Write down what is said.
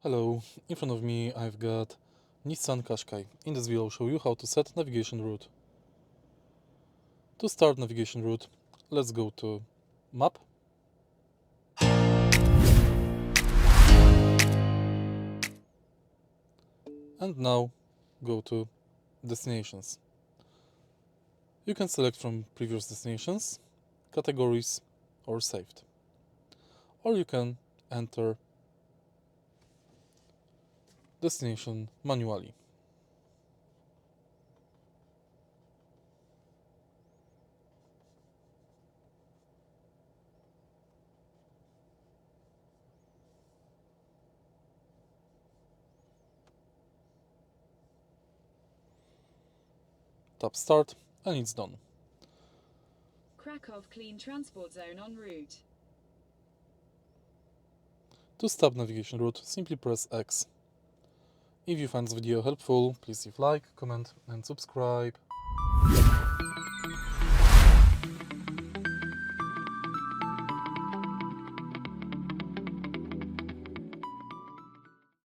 Hello, in front of me I've got Nissan Qashqai. In this video I'll show you how to set navigation route. To start navigation route, let's go to Map. And now go to Destinations. You can select from previous destinations, categories or saved. Or you can enter destination manually. Tap Start and it's done. Krakow Clean Transport Zone en route. To stop navigation route, simply press X. If you find this video helpful, please leave like, comment and subscribe.